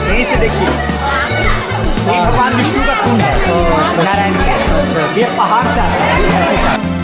यहीं से देखिए, ये भगवान विष्णु का कुंड है, नारायण जी। ये पहाड़ से आता है, ये धरती से आता है।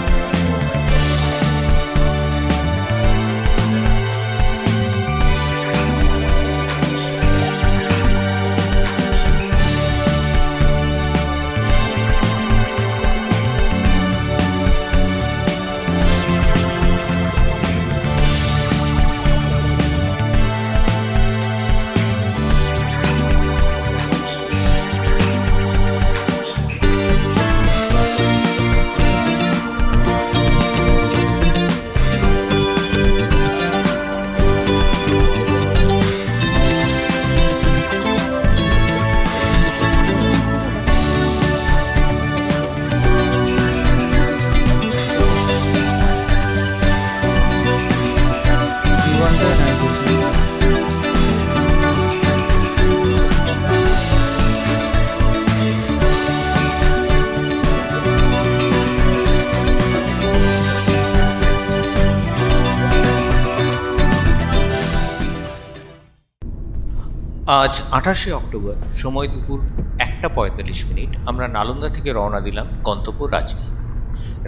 আজ 28শে অক্টোবর, সময় দুপুর 1:45 আমরা নালন্দা থেকে রওনা দিলাম গন্তব্য রাজগীর।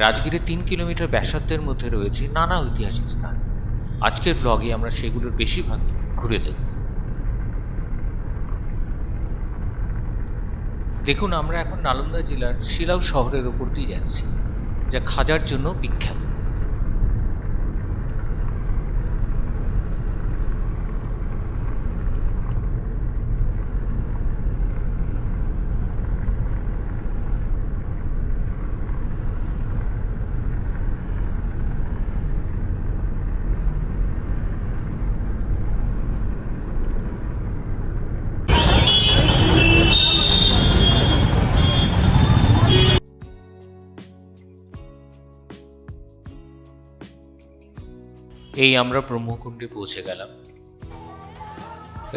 রাজগীরে 3 কিলোমিটার ব্যাসার্ধের মধ্যে রয়েছে নানা ঐতিহাসিক স্থান। আজকের ব্লগে আমরা সেগুলোর বেশিরভাগই ঘুরে দেখব। দেখুন, আমরা এখন নালন্দা জেলার শিলাউ শহরের উপর দিয়ে যাচ্ছি, যা খাজার জন্য বিখ্যাত। এই আমরা ব্রহ্মকুণ্ডে পৌঁছে গেলাম।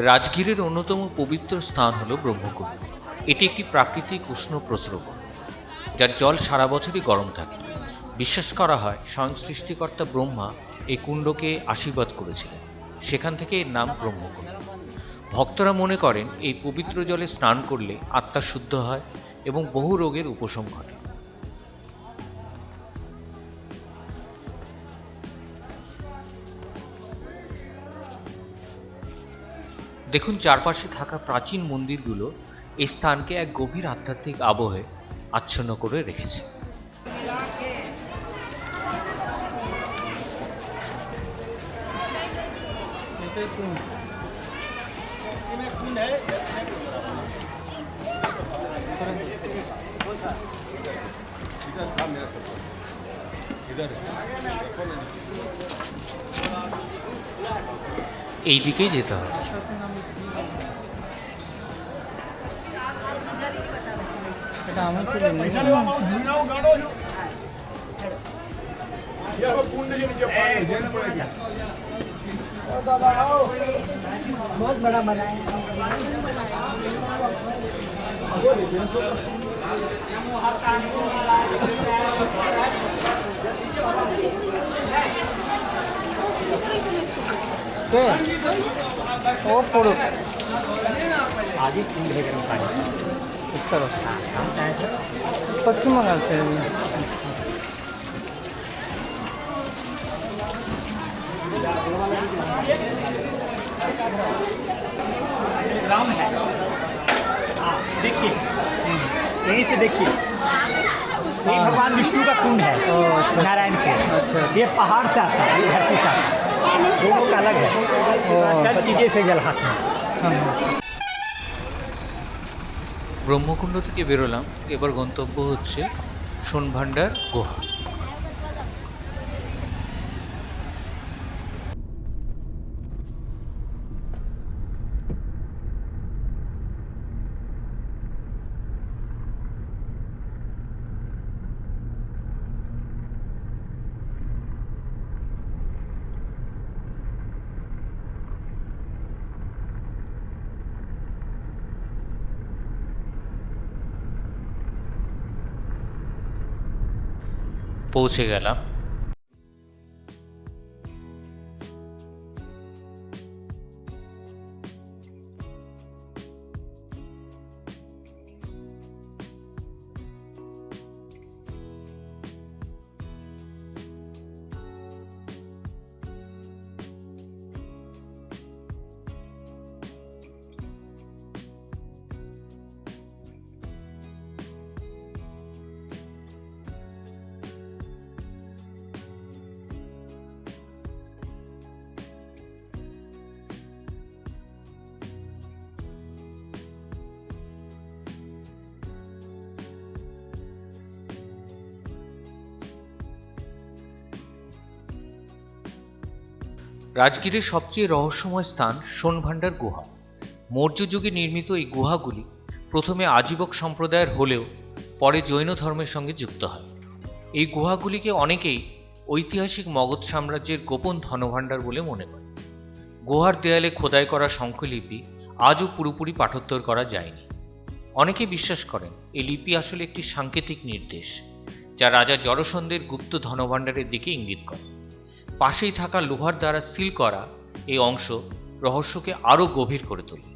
রাজগীরের অন্যতম পবিত্র স্থান হল ব্রহ্মকুণ্ড। এটি একটি প্রাকৃতিক উষ্ণ প্রস্রবণ, যার জল সারা বছরই গরম থাকে। বিশ্বাস করা হয় স্বয়ং সৃষ্টিকর্তা ব্রহ্মা এই কুণ্ডকে আশীর্বাদ করেছিলেন, সেখান থেকে এর নাম ব্রহ্মকুণ্ড। ভক্তরা মনে করেন এই পবিত্র জলে স্নান করলে আত্মা শুদ্ধ হয় এবং বহু রোগের উপশম ঘটে। দেখুন, চারপাশে থাকা প্রাচীন মন্দিরগুলো এই স্থানকে এক গভীর আধ্যাত্মিক আবহে আচ্ছন্ন করে রেখেছে। এই দিকেই যেতে হবে। बहुत बड़ा बना है। ओ पुरुष आज ही कुंड है गर्म पानी उत्तर पश्चिम बंगाल से ग्राम है। देखिए, यहीं से देखिए, ये भगवान विष्णु का कुंड है, नारायण के। ये पहाड़ से आता है, ये धरती से आता है, दोनों का अलग है। चीजें से जल हाथ में। ব্রহ্মকুণ্ড থেকে বেরোলাম। এবার গন্তব্য হচ্ছে সোনভান্ডার গুহা। পৌঁছে গেলাম। রাজগীরের সবচেয়ে রহস্যময় স্থান সোনভান্ডার গুহা। মৌর্য যুগে নির্মিত এই গুহাগুলি প্রথমে আজীবক সম্প্রদায়ের হলেও পরে জৈন ধর্মের সঙ্গে যুক্ত হয়। এই গুহাগুলিকে অনেকেই ঐতিহাসিক মগধ সাম্রাজ্যের গোপন ধনভাণ্ডার বলে মনে করে। গুহার দেয়ালে খোদাই করা শঙ্খলিপি আজও পুরোপুরি পাঠোদ্ধার করা যায়নি। অনেকে বিশ্বাস করেন এই লিপি আসলে একটি সাংকেতিক নির্দেশ, যা রাজা জরাসন্ধের গুপ্ত ধনভাণ্ডারের দিকে ইঙ্গিত করে। পাশেই থাকা লোহার দ্বারা সিল করা এই অংশ রহস্যকে আরও গভীর করে তোলে।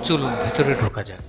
চলুন ভেতরে ঢোকা যাক।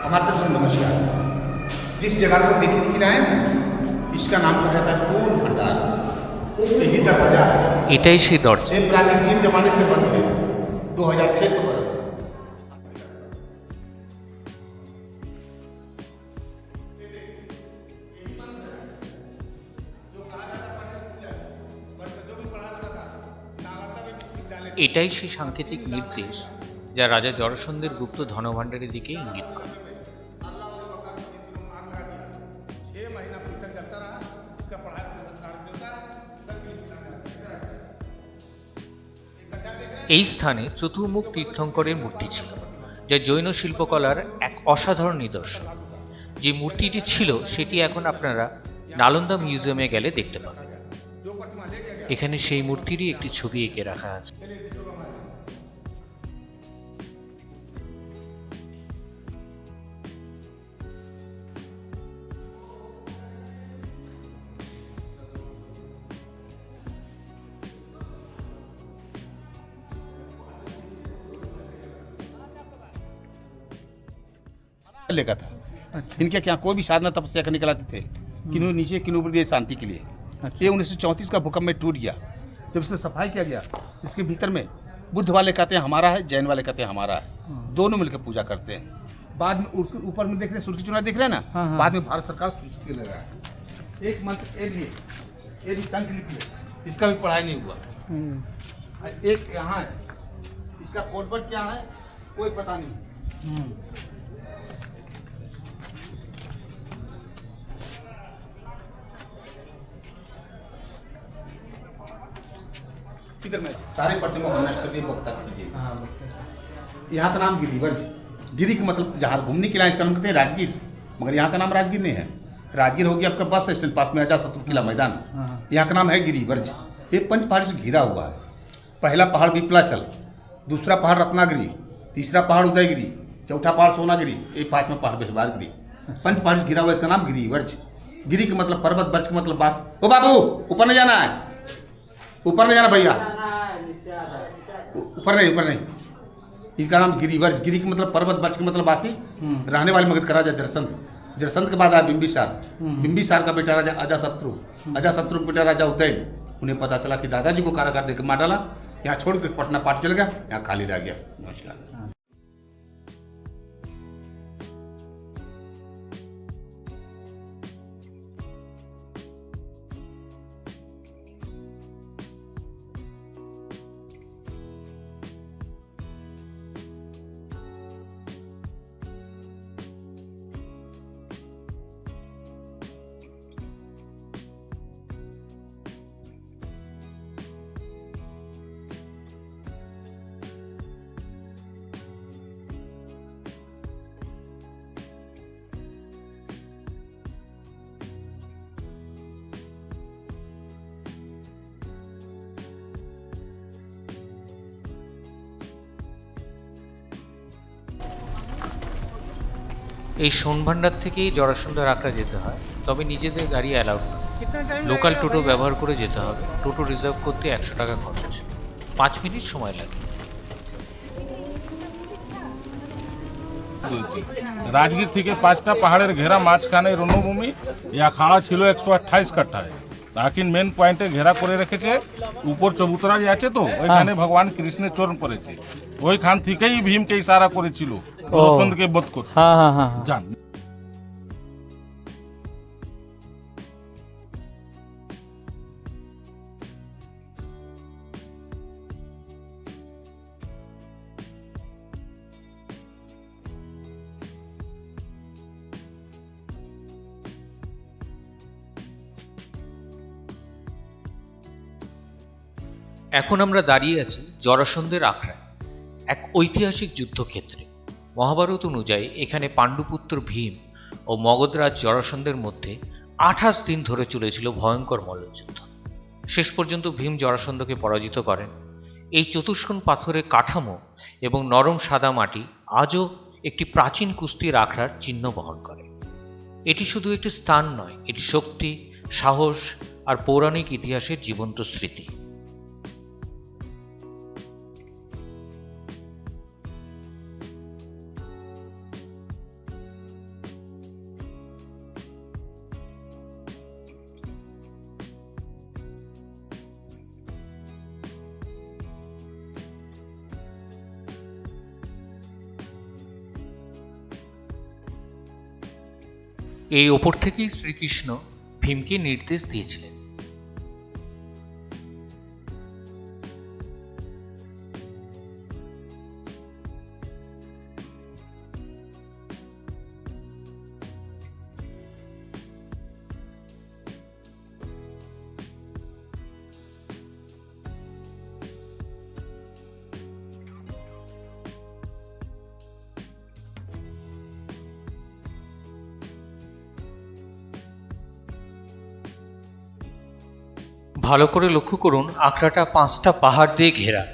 हमारी तरफ से नमस्कार। जिस जगह को देखने के लिए आए ना, इसका नाम कहा जाता है सोन भंडार। यही दरवाजा है, এটাই সেই দরজা। ये प्राचीन जमाने से बंद है, 2600 बरस। এটাই সেই সাংকেতিক নির্দেশ যা রাজা জরাসন্ধের গুপ্ত ধনভাণ্ডারের দিকে ইঙ্গিত করে। এই স্থানে চতুর্মুখ তীর্থঙ্করের মূর্তি ছিল, যা জৈন শিল্পকলার এক অসাধারণ নিদর্শন। যে মূর্তিটি ছিল সেটি এখন আপনারা নালন্দা মিউজিয়ামে গেলে দেখতে পাবেন। এখানে সেই মূর্তিরই একটি ছবি এঁকে রাখা আছে। लेगा था। इनके क्या कोई भी साधना तपस्या करने के लाते थे, किन्हों नीचे किन्हों ऊपर दिए शांति के लिए। ये 1934 का भूकंप में टूट गया। जब इसका सफाई किया गया, इसके भीतर में बुद्ध वाले कहते हैं हमारा है, जैन वाले कहते हैं हमारा है, दोनों मिलकर पूजा करते हैं। बाद में उसके ऊपर में देख रहे हैं सूर्य की चुनाव देख रहे हैं ना, बाद में भारत सरकार सूची के ले रहा है। एक मंत्र ये भी संख लिपि है, इसका भी पढ़ाई नहीं हुआ। एक यहाँ है, इसका कोडवर्ड क्या है कोई पता नहीं। इधर में सारे प्रतिमा को नष्ट कर दिए, वक्ता कीजिए। यहाँ का नाम गिरिवर्ज, गिरी का मतलब जहाँ घूमने के लिए इसका नाम कहते हैं राजगीर, मगर यहाँ का नाम राजगीर नहीं है। राजगीर हो गया आपका बस स्टैंड पास में अजातशत्रु किला मैदान, यहाँ का नाम है गिरिवर्ज। ये 5 पहाड़ी से घिरा हुआ है। पहला पहाड़ विपलाचल, दूसरा पहाड़ रत्नागिरी, तीसरा पहाड़ उदयगिरी, चौथा पहाड़ सोनागिरी, ये 5वां पहाड़ बेहबारगिरी। 5 पहाड़ी से घिरा हुआ इसका नाम गिरिवर्ज। गिरी का मतलब पर्वत, वर्ज का मतलब बास। ओ बाबू ऊपर नहीं जाना है, ऊपर नहीं जाना भैया, ऊपर नहीं। इसका नाम गिरिवर्ज, गिरी का मतलब पर्वत, वर्ज का मतलब बासी। रहने वाले मगध का राजा जरासंध, जरासंध के बाद आया बिंबिसार, बिंबिसार का बेटा राजा अजातशत्रु, अजातशत्रु का बेटा राजा उदयन। उन्हें पता चला कि दादाजी को कारागार देकर मार डाला, यहाँ छोड़ कर पटना पाट चल गया, यहाँ खाली रह गया। नमस्कार। এই সোনভান্ডার থেকেই জরাসন্ধের আখড়া যেতে হয়, তবে নিজেদের গাড়ি অ্যালাউড নয়। লোকাল টোটো ব্যবহার করে যেতে হবে। টোটো রিজার্ভ করতে 100 টাকা খরচ, 5 মিনিট সময় লাগে। রাজগীর থেকে 5টা পাহাড়ের ঘেরা মাঝখানে রণভূমি। এই আখাড়া ছিল 128 কাঠায়, এখন মেন পয়েন্টে ঘেরা করে রেখেছে। উপর চবুতরা যে আছে তো, ওইখানে ভগবান কৃষ্ণের চরণ পড়েছে। ওইখান থেকেই ভীমকে ইশারা করেছিল জরাসন্ধকে বধ করতে। জান এখন আমরা দাঁড়িয়ে আছি জরাসন্ধের আখড়ায়, এক ঐতিহাসিক যুদ্ধক্ষেত্রে। মহাভারত অনুযায়ী এখানে পাণ্ডুপুত্র ভীম ও মগধরাজ জরাসন্ধের মধ্যে 28 দিন ধরে চলেছিল ভয়ঙ্কর মল্লযুদ্ধ। শেষ পর্যন্ত ভীম জরাসন্ধকে পরাজিত করেন। এই চতুষ্কোণ পাথরের কাঠামো এবং নরম সাদা মাটি আজও একটি প্রাচীন কুস্তির আখড়ার চিহ্ন বহন করে। এটি শুধু একটি স্থান নয়, এটি শক্তি, সাহস আর পৌরাণিক ইতিহাসের জীবন্ত স্মৃতি। এই ওপর থেকেই শ্রীকৃষ্ণ ভীমকে নির্দেশ দিয়েছিলেন। ভালো করে লক্ষ্য করুন, আখড়াটা 5টা পাহাড় দিয়ে ঘেরা।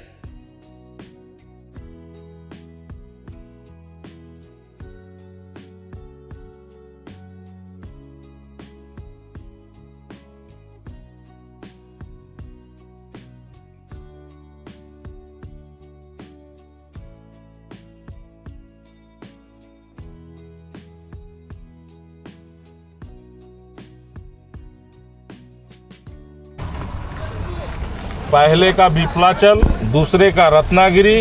पहले का बिफलाचल, दूसरे का रत्नागिरी,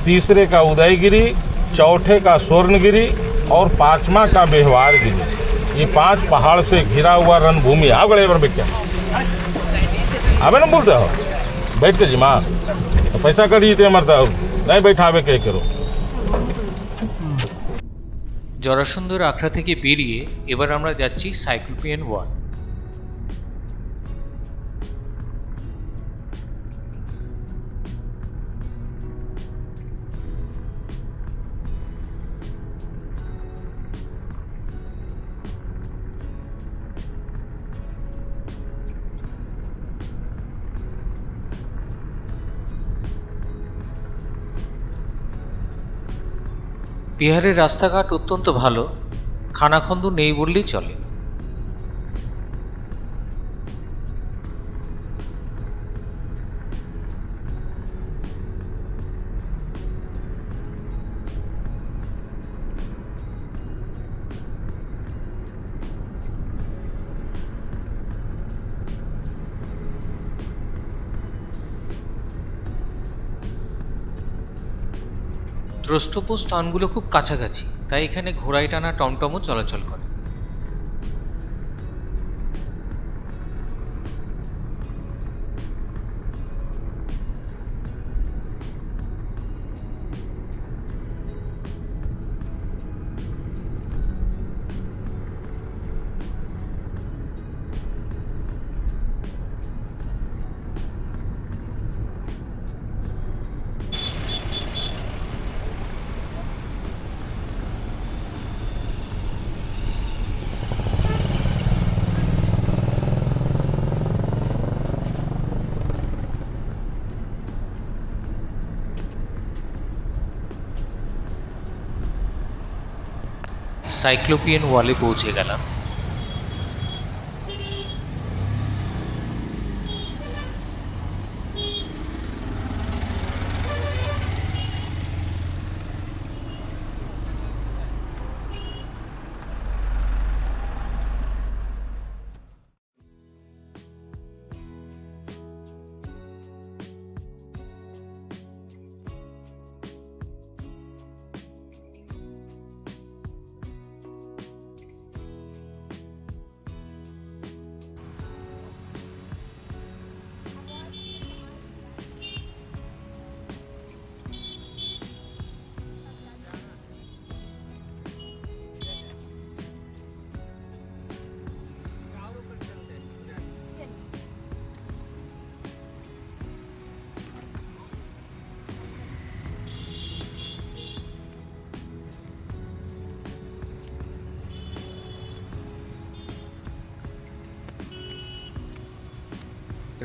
तीसरे का उदयगिरी, चौथे का स्वर्णगिरी और 5वां का बेहवारगिरी। ये 5 पहाड़ से घिरा हुआ रणभूमि। आओ गड़े पर बैठ के आवे ना बोलते हो, बैठ के जी माँ तो पैसा कटिए मरता हो, नहीं बैठावे के करो। জরাসন্ধের আখড়া থেকে বেরিয়ে এবার আমরা যাচ্ছি সাইক্লোপিয়ান ওয়াল। বিহারের রাস্তাঘাট অত্যন্ত ভালো, খানাখন্দ নেই বললেই চলে। দ্রষ্টব্য স্থানগুলো খুব কাছাকাছি, তাই এখানে ঘোড়ায় টানা টমটমও চলাচল করে। সাইক্লোপিয়ান ওয়ালে পৌঁছে গেলাম।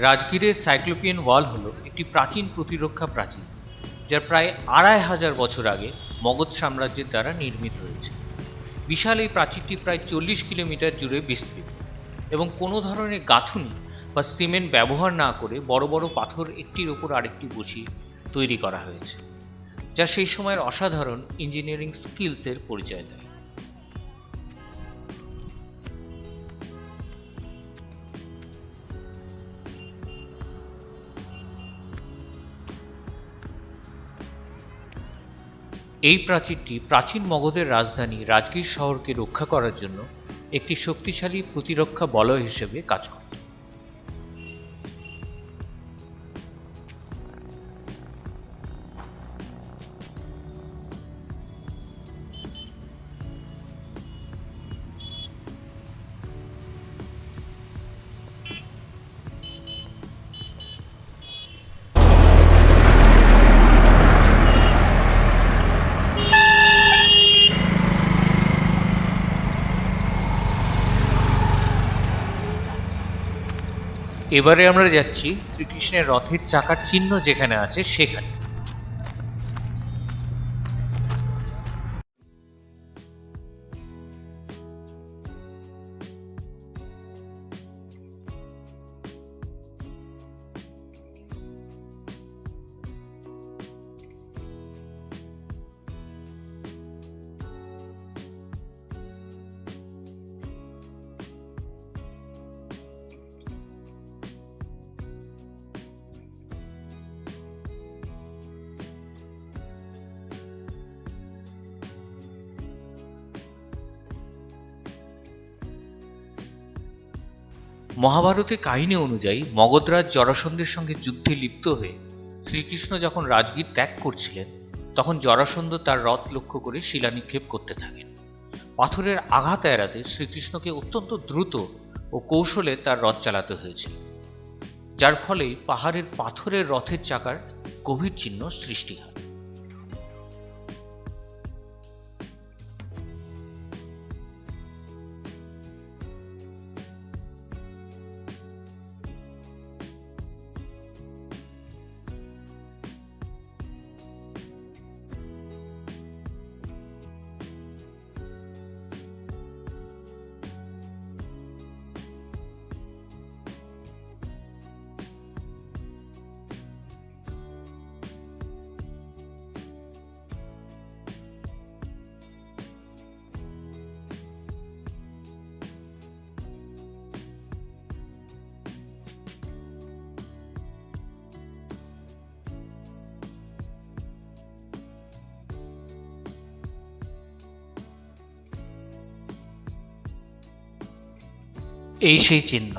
রাজগীরের সাইক্লোপিয়ান ওয়াল হলো একটি প্রাচীন প্রতিরক্ষা প্রাচীর, যা প্রায় 2500 বছর আগে মগধ সাম্রাজ্যের দ্বারা নির্মিত হয়েছে। বিশাল এই প্রাচীরটি প্রায় 40 কিলোমিটার জুড়ে বিস্তৃত এবং কোনো ধরনের গাঁথুনি বা সিমেন্ট ব্যবহার না করে বড় বড় পাথর একটির ওপর আরেকটি বসিয়ে তৈরি করা হয়েছে, যা সেই সময়ের অসাধারণ ইঞ্জিনিয়ারিং স্কিলসের পরিচয় দেয়। এই প্রাচীরটি প্রাচীন মগধের রাজধানী রাজগীর শহরকে রক্ষা করার জন্য একটি শক্তিশালী প্রতিরক্ষা বলয় হিসেবে কাজ করে। এবারে আমরা যাচ্ছি শ্রীকৃষ্ণের রথের চাকার চিহ্ন যেখানে আছে সেখানে। মহাভারতের কাহিনী অনুযায়ী মগধরাজ জরাসন্ধের সঙ্গে যুদ্ধে লিপ্ত হয়ে শ্রীকৃষ্ণ যখন রাজগীর ত্যাগ করছিলেন, তখন জরাসন্ধ তার রথ লক্ষ্য করে শিলানিক্ষেপ করতে থাকেন। পাথরের আঘাত এড়াতে শ্রীকৃষ্ণকে অত্যন্ত দ্রুত ও কৌশলে তার রথ চালাতে হয়েছিল, যার ফলে পাহাড়ের পাথরের রথের চাকার গভীর চিহ্ন সৃষ্টি হয়। এই সেই চিহ্ন।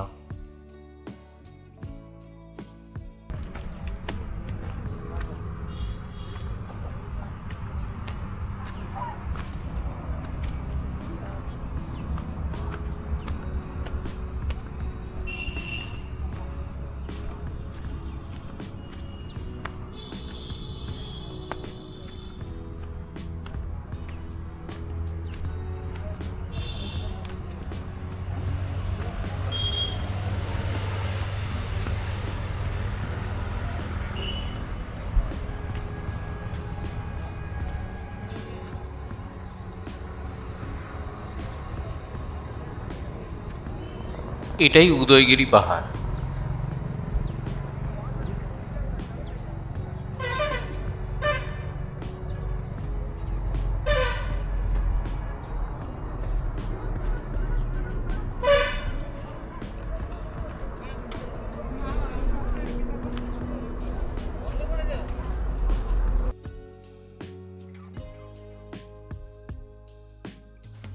এটাই উদয়গিরি পাহাড়।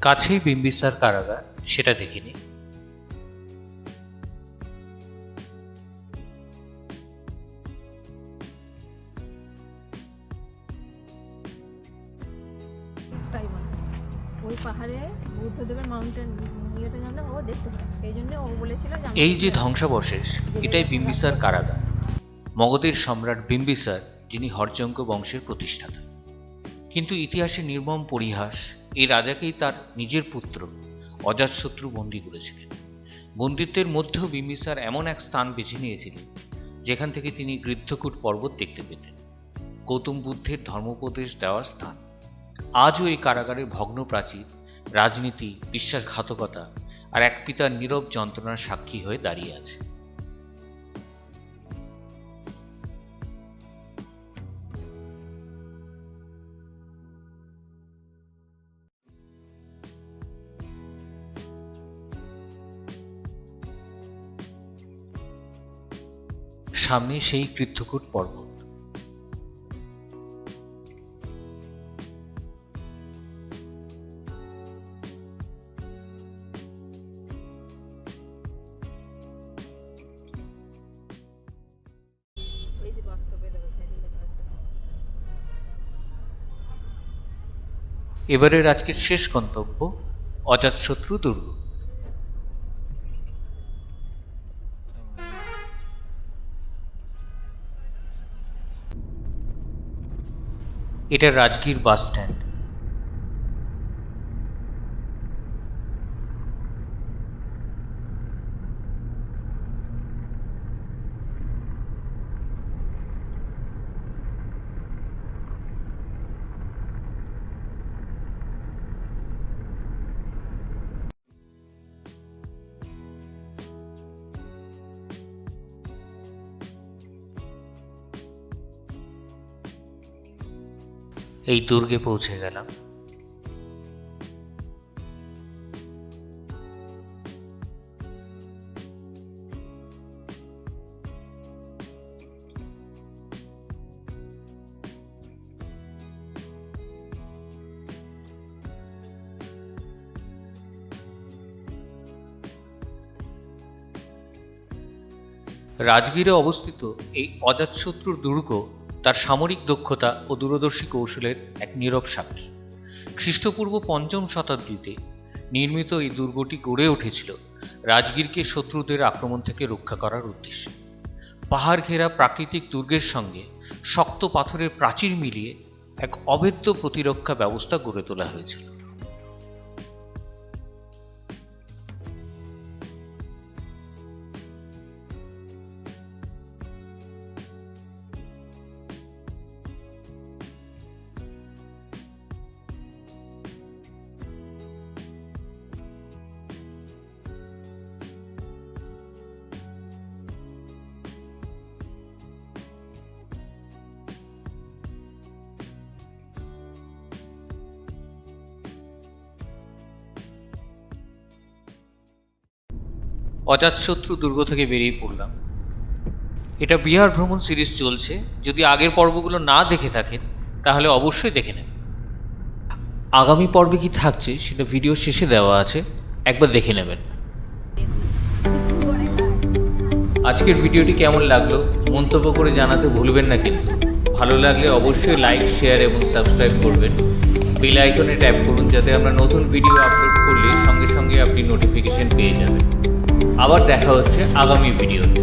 কাছেই বিম্বিসার কারাগার, সেটা দেখিনি। তাই বলে ওই পাহাড়ে বুদ্ধদেবের মাউন্টেন ইয়েটা যেন ও দেখতে পায়, এই জন্য ও বলেছিল যে এই যে ধ্বংসাবশেষ, এটাই বিম্বিসার কারাগার। মগধের সম্রাট বিম্বিসার, যিনি হর্যঙ্ক বংশের প্রতিষ্ঠাতা। কিন্তু ইতিহাসে নির্মম পরিহাস, এই রাজাকেই তার নিজের পুত্র অজাতশত্রু বন্দী করেছিলেন। বন্দিত্বের মধ্যেও বিম্বিসার এমন এক স্থান বেছে নিয়েছিলেন যেখান থেকে তিনি গৃদ্ধকূট পর্বত দেখতে পেতেন, গৌতম বুদ্ধের ধর্মোপদেশ দেওয়ার স্থান। আজও এই কারাগারের ভগ্ন প্রাচীর রাজনীতি, বিশ্বাসঘাতকতা আর এক পিতার নীরব যন্ত্রণার সাক্ষী হয়ে দাঁড়িয়ে আছে। সামনে সেই গৃদ্ধকূট পর্বত। এই যে বাস্তবে দেখো সাইকেলে এবারের আজকের শেষ গন্তব্য অজাতশত্রু দুর্গ। এটা রাজগীর বাস স্ট্যান্ড। এই দুর্গে পৌঁছে গেলাম। রাজগীরে অবস্থিত এই অজাতশত্রুর দুর্গ তার সামরিক দক্ষতা ও দূরদর্শী কৌশলের এক নীরব সাক্ষী। খ্রিস্টপূর্ব ৫ম শতাব্দীতে নির্মিত এই দুর্গটি গড়ে উঠেছিল রাজগীরকে শত্রুদের আক্রমণ থেকে রক্ষা করার উদ্দেশ্যে। পাহাড় ঘেরা প্রাকৃতিক দুর্গের সঙ্গে শক্ত পাথরের প্রাচীর মিলিয়ে এক অভেদ্য প্রতিরক্ষা ব্যবস্থা গড়ে তোলা হয়েছিল। অজাতশত্রু দুর্গ থেকে বেরিয়ে পড়লাম। এটা বিহার ভ্রমণ সিরিজ চলছে, যদি আগের পর্বগুলো না দেখে থাকেন তাহলে অবশ্যই দেখে নেন। আগামী পর্বে কি থাকছে সেটা ভিডিও শেষে দেওয়া আছে, একবার দেখে নেবেন। আজকের ভিডিওটি কেমন লাগলো মন্তব্য করে জানাতে ভুলবেন না কিন্তু। ভালো লাগলে অবশ্যই লাইক, শেয়ার এবং সাবস্ক্রাইব করবেন। বেল আইকনে ট্যাপ করুন যাতে আমরা নতুন ভিডিও আপলোড করলে সঙ্গে সঙ্গে আপনি নোটিফিকেশন পেয়ে যাবেন। আবার দেখা হচ্ছে আগামী ভিডিওতে।